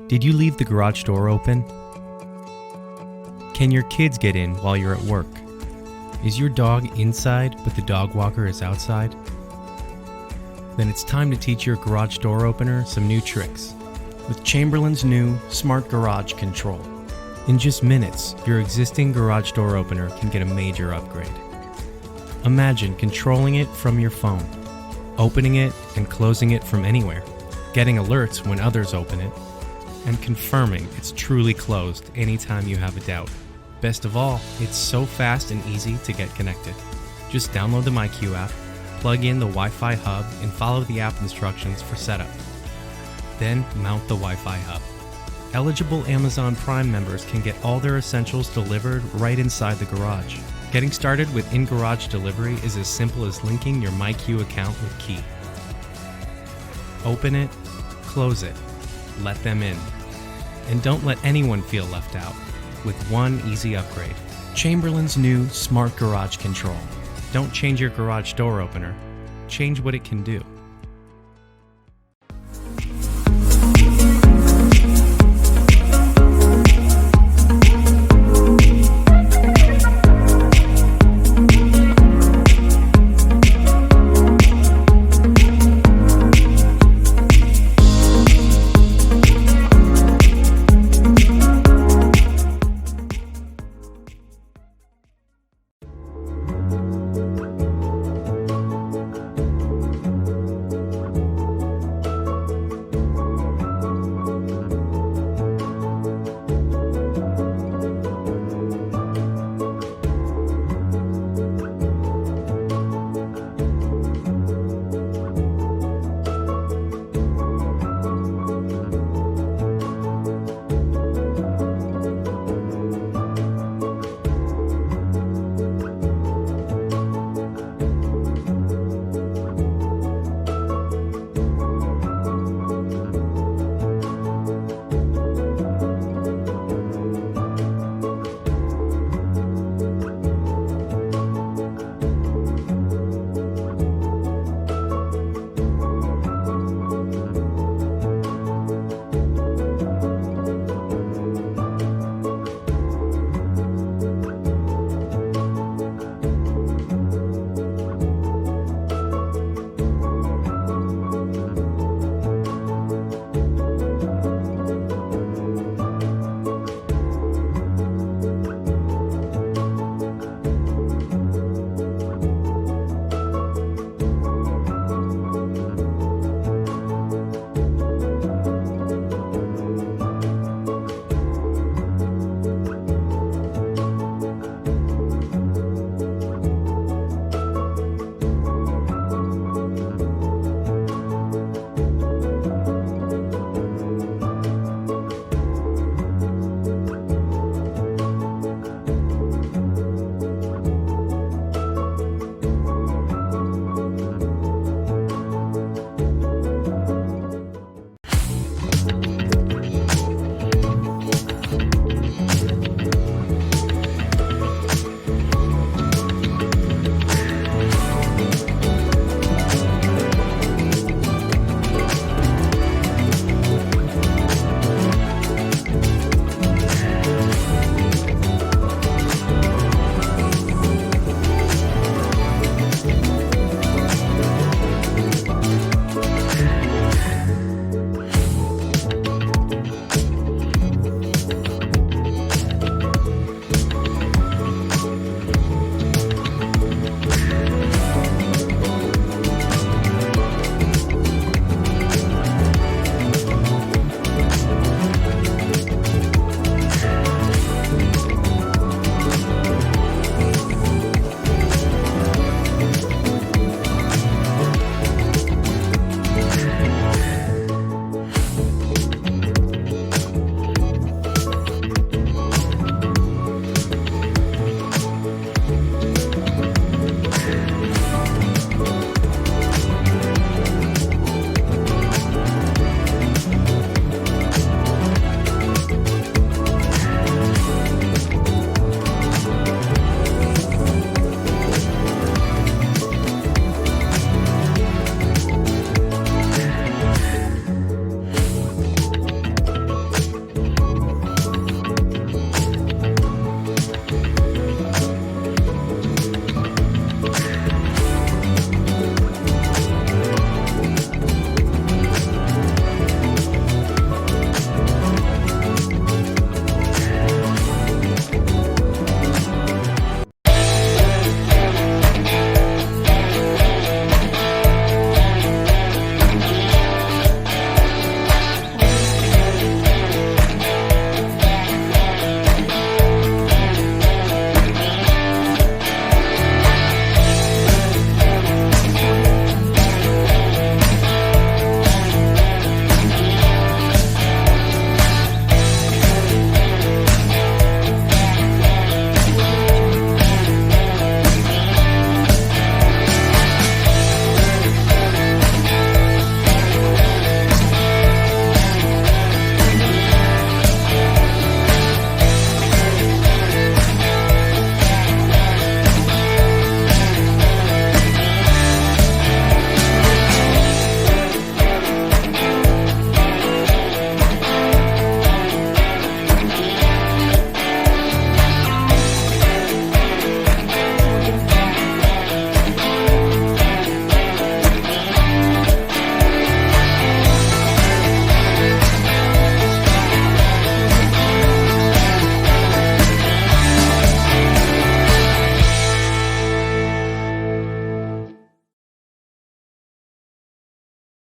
Did you leave the garage door open? Can your kids get in while you're at work? Is your dog inside but the dog walker is outside? Then it's time to teach your garage door opener some new tricks with Chamberlain's new Smart Garage Control. In just minutes, your existing garage door opener can get a major upgrade. Imagine controlling it from your phone, opening it and closing it from anywhere, getting alerts when others open it, and confirming it's truly closed anytime you have a doubt. Best of all, it's so fast and easy to get connected. Just download the MyQ app, plug in the Wi-Fi hub, and follow the app instructions for setup. Then mount the Wi-Fi hub. Eligible Amazon Prime members can get all their essentials delivered right inside the garage. Getting started with in-garage delivery is as simple as linking your MyQ account with Key. Open it, close it, let them in. And don't let anyone feel left out with one easy upgrade. Chamberlain's new Smart Garage Control. Don't change your garage door opener, change what it can do.